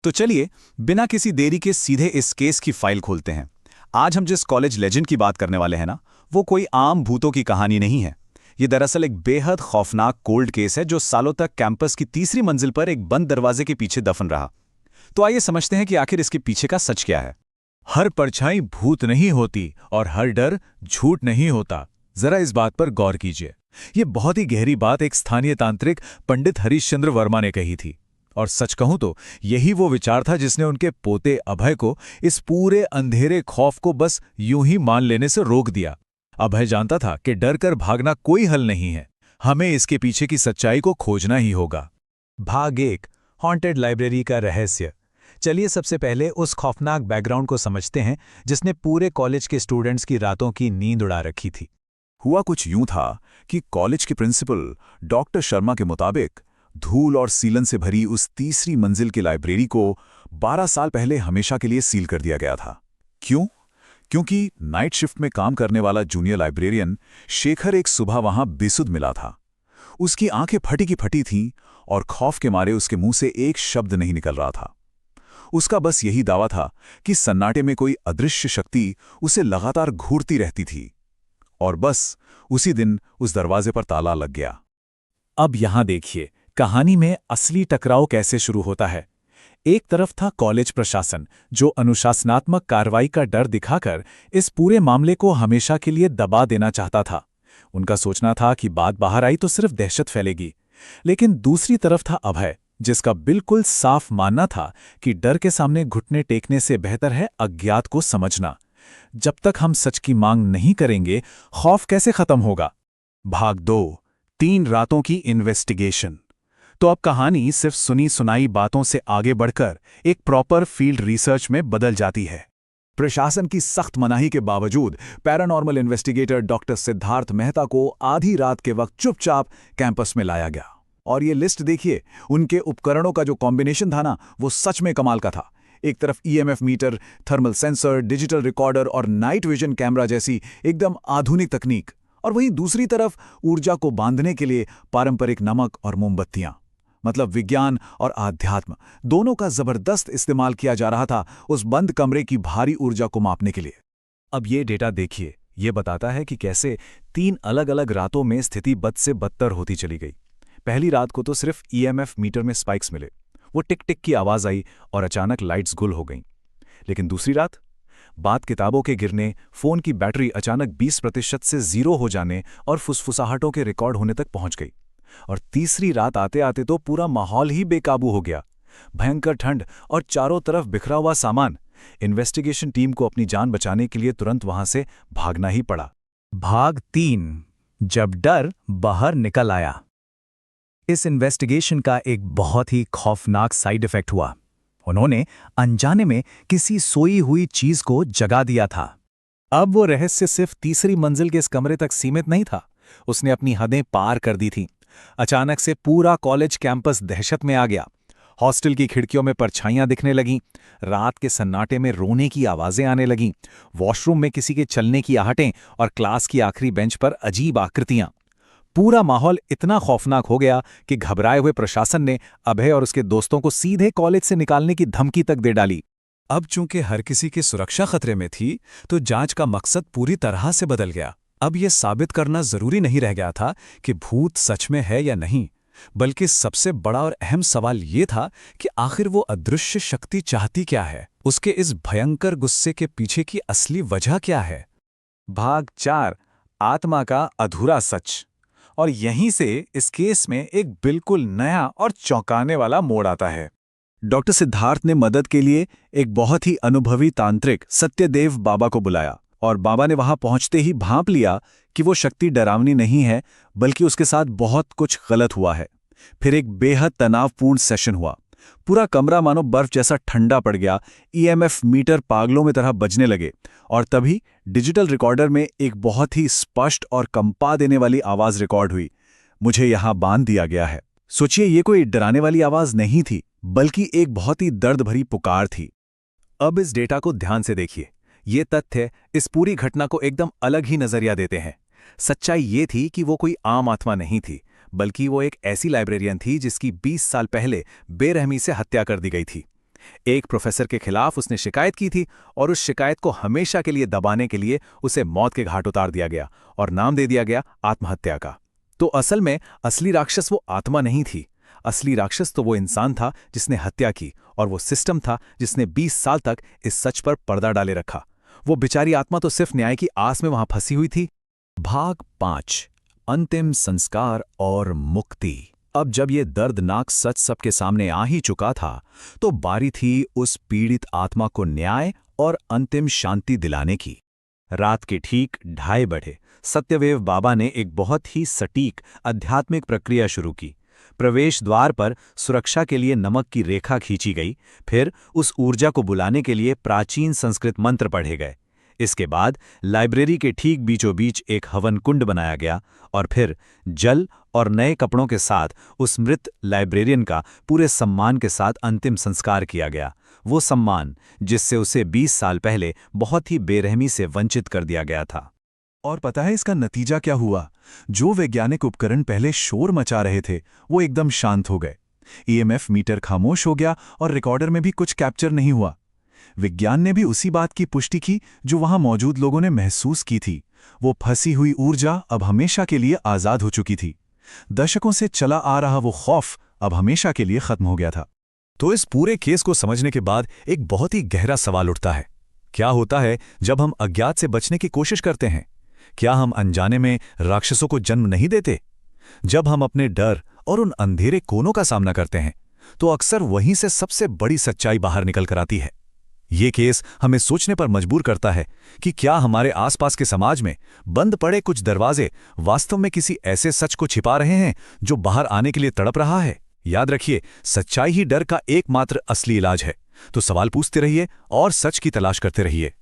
तो चलिए बिना किसी देरी के सीधे इस केस की फाइल खोलते हैं। आज हम जिस कॉलेज लेजेंड की बात करने वाले हैं ना, वो कोई आम भूतों की कहानी नहीं है। ये दरअसल एक बेहद खौफनाक कोल्ड केस है जो सालों तक कैंपस की तीसरी मंजिल पर एक बंद दरवाजे के पीछे दफन रहा। तो आइए समझते हैं कि आखिर इसके पीछे का सच क्या है। हर परछाई भूत नहीं होती और हर डर झूठ नहीं होता। जरा इस बात पर गौर कीजिए। ये बहुत ही गहरी बात एक स्थानीय तांत्रिक पंडित हरीशचंद्र वर्मा ने कही थी। और सच कहूं तो यही वो विचार था जिसने उनके पोते अभय को इस पूरे अंधेरे खौफ को बस यूं ही मान लेने से रोक दिया। अभय जानता था कि डर कर भागना कोई हल नहीं है, हमें इसके पीछे की सच्चाई को खोजना ही होगा। भाग 1, हॉन्टेड लाइब्रेरी का रहस्य। चलिए सबसे पहले उस खौफनाक बैकग्राउंड को समझते हैं जिसने पूरे कॉलेज के स्टूडेंट्स की रातों की नींद उड़ा रखी थी। हुआ कुछ यूं था कि कॉलेज के प्रिंसिपल डॉक्टर शर्मा के मुताबिक धूल और सीलन से भरी उस तीसरी मंजिल की लाइब्रेरी को 12 साल पहले हमेशा के लिए सील कर दिया गया था। क्यों? क्योंकि नाइट शिफ्ट में काम करने वाला जूनियर लाइब्रेरियन शेखर एक सुबह वहां बेसुध मिला था। उसकी आंखें फटी की फटी थीं और खौफ के मारे उसके मुंह से एक शब्द नहीं निकल रहा था। उसका बस यही दावा था कि सन्नाटे में कोई अदृश्य शक्ति उसे लगातार घूरती रहती थी। और बस उसी दिन उस दरवाजे पर ताला लग गया। अब यहां देखिए कहानी में असली टकराव कैसे शुरू होता है। एक तरफ था कॉलेज प्रशासन जो अनुशासनात्मक कार्रवाई का डर दिखाकर इस पूरे मामले को हमेशा के लिए दबा देना चाहता था। उनका सोचना था कि बात बाहर आई तो सिर्फ दहशत फैलेगी। लेकिन दूसरी तरफ था अभय जिसका बिल्कुल साफ मानना था कि डर के सामने घुटने टेकने से बेहतर है अज्ञात को समझना। जब तक हम सच की मांग नहीं करेंगे खौफ कैसे खत्म होगा। भाग 2, 3 रातों की इन्वेस्टिगेशन। तो अब कहानी सिर्फ सुनी सुनाई बातों से आगे बढ़कर एक प्रॉपर फील्ड रिसर्च में बदल जाती है। प्रशासन की सख्त मनाही के बावजूद paranormal investigator doctor Siddharth Mehta को आधी रात के वक्त चुपचाप कैंपस में लाया गया। और ये लिस्ट देखिए, उनके उपकरणों का जो कॉम्बिनेशन था ना, वो सच में कमाल का था। एक तरफ EMF meter, thermal sensor, digital recorder और नाइट विजन कैमरा जैसी एकदम आधुनिक तकनीक, और वहीं दूसरी तरफ ऊर्जा को बांधने के लिए पारंपरिक नमक और मोमबत्तियां। मतलब विज्ञान और आध्यात्म दोनों का जबरदस्त इस्तेमाल किया जा रहा था उस बंद कमरे की भारी ऊर्जा को मापने के लिए। अब ये डेटा देखिए, ये बताता है कि कैसे 3 अलग अलग रातों में स्थिति बद से बदतर होती चली गई। पहली रात को तो सिर्फ ईएमएफ मीटर में स्पाइक्स मिले, वो टिक टिक की आवाज आई और अचानक लाइट्स गुल हो गईं। लेकिन दूसरी रात बात किताबों के गिरने, फोन की बैटरी अचानक 20% से 0 हो जाने और फुसफुसाहटों के रिकॉर्ड होने तक पहुंच गई। और तीसरी रात आते आते तो पूरा माहौल ही बेकाबू हो गया। भयंकर ठंड और चारों तरफ बिखरा हुआ सामान। इन्वेस्टिगेशन टीम को अपनी जान बचाने के लिए तुरंत वहां से भागना ही पड़ा। भाग 3, जब डर बाहर निकल आया। इस इन्वेस्टिगेशन का एक बहुत ही खौफनाक साइड इफेक्ट हुआ। उन्होंने अनजाने में किसी सोई हुई चीज को जगा दिया था। अब वो रहस्य सिर्फ तीसरी मंजिल के इस कमरे तक सीमित नहीं था, उसने अपनी हदें पार कर दी थीं। अचानक से पूरा कॉलेज कैंपस दहशत में आ गया। हॉस्टल की खिड़कियों में परछाइयां दिखने लगीं, रात के सन्नाटे में रोने की आवाजें आने लगीं, वॉशरूम में किसी के चलने की आहटें और क्लास की आखिरी बेंच पर अजीब आकृतियां। पूरा माहौल इतना खौफनाक हो गया कि घबराए हुए प्रशासन ने अभय और उसके दोस्तों को सीधे कॉलेज से निकालने की धमकी तक दे डाली। अब चूंकि हर किसी की सुरक्षा खतरे में थी, तो जांच का मकसद पूरी तरह से बदल गया। अब यह साबित करना जरूरी नहीं रह गया था कि भूत सच में है या नहीं, बल्कि सबसे बड़ा और अहम सवाल यह था कि आखिर वो अदृश्य शक्ति चाहती क्या है, उसके इस भयंकर गुस्से के पीछे की असली वजह क्या है। भाग 4, आत्मा का अधूरा सच। और यहीं से इस केस में एक बिल्कुल नया और चौंकाने वाला मोड़ आता है। डॉक्टर सिद्धार्थ ने मदद के लिए एक बहुत ही अनुभवी तांत्रिक सत्यदेव बाबा को बुलाया, और बाबा ने वहां पहुंचते ही भांप लिया कि वो शक्ति डरावनी नहीं है, बल्कि उसके साथ बहुत कुछ गलत हुआ है। फिर एक बेहद तनावपूर्ण सेशन हुआ। पूरा कमरा मानो बर्फ जैसा ठंडा पड़ गया, ईएमएफ मीटर पागलों में तरह बजने लगे, और तभी डिजिटल रिकॉर्डर में एक बहुत ही स्पष्ट और कंपा देने वाली आवाज रिकॉर्ड हुई, मुझे यहां बांध दिया गया है। सोचिए, ये कोई डराने वाली आवाज नहीं थी, बल्कि एक बहुत ही दर्द भरी पुकार थी। अब इस डेटा को ध्यान से देखिए, ये तथ्य इस पूरी घटना को एकदम अलग ही नजरिया देते हैं। सच्चाई ये थी कि वो कोई आम आत्मा नहीं थी, बल्कि वो एक ऐसी लाइब्रेरियन थी जिसकी 20 साल पहले बेरहमी से हत्या कर दी गई थी। एक प्रोफेसर के खिलाफ उसने शिकायत की थी और उस शिकायत को हमेशा के लिए दबाने के लिए उसे मौत के घाट उतार दिया गया और नाम दे दिया गया आत्महत्या का। तो असल में असली राक्षस वो आत्मा नहीं थी। असली राक्षस तो वो इंसान था जिसने हत्या की, और वो सिस्टम था जिसने 20 साल तक इस सच पर पर्दा डाले रखा। वो बेचारी आत्मा तो सिर्फ न्याय की आस में वहां फंसी हुई थी। भाग 5, अंतिम संस्कार और मुक्ति। अब जब ये दर्दनाक सच सबके सामने आ ही चुका था, तो बारी थी उस पीड़ित आत्मा को न्याय और अंतिम शांति दिलाने की। रात के ठीक 2:30 बजे सत्यदेव बाबा ने एक बहुत ही सटीक आध्यात्मिक प्रक्रिया शुरू की। प्रवेश द्वार पर सुरक्षा के लिए नमक की रेखा खींची गई, फिर उस ऊर्जा को बुलाने के लिए प्राचीन संस्कृत मंत्र पढ़े गए। इसके बाद लाइब्रेरी के ठीक बीचों बीच एक हवन कुंड बनाया गया और फिर जल और नए कपड़ों के साथ उस मृत लाइब्रेरियन का पूरे सम्मान के साथ अंतिम संस्कार किया गया। वो सम्मान जिससे उसे 20 साल पहले बहुत ही बेरहमी से वंचित कर दिया गया था। और पता है इसका नतीजा क्या हुआ? जो वैज्ञानिक उपकरण पहले शोर मचा रहे थे वो एकदम शांत हो गए। ईएमएफ मीटर खामोश हो गया और रिकॉर्डर में भी कुछ कैप्चर नहीं हुआ। विज्ञान ने भी उसी बात की पुष्टि की जो वहां मौजूद लोगों ने महसूस की थी। वो फंसी हुई ऊर्जा अब हमेशा के लिए आजाद हो चुकी थी। दशकों से चला आ रहा वो खौफ अब हमेशा के लिए खत्म हो गया था। तो इस पूरे केस को समझने के बाद एक बहुत ही गहरा सवाल उठता है। क्या होता है जब हम अज्ञात से बचने की कोशिश करते हैं? क्या हम अनजाने में राक्षसों को जन्म नहीं देते? जब हम अपने डर और उन अंधेरे कोनों का सामना करते हैं, तो अक्सर वहीं से सबसे बड़ी सच्चाई बाहर निकल कर आती है। ये केस हमें सोचने पर मजबूर करता है कि क्या हमारे आसपास के समाज में बंद पड़े कुछ दरवाजे वास्तव में किसी ऐसे सच को छिपा रहे हैं जो बाहर आने के लिए तड़प रहा है। याद रखिए, सच्चाई ही डर का एकमात्र असली इलाज है। तो सवाल पूछते रहिए और सच की तलाश करते रहिए।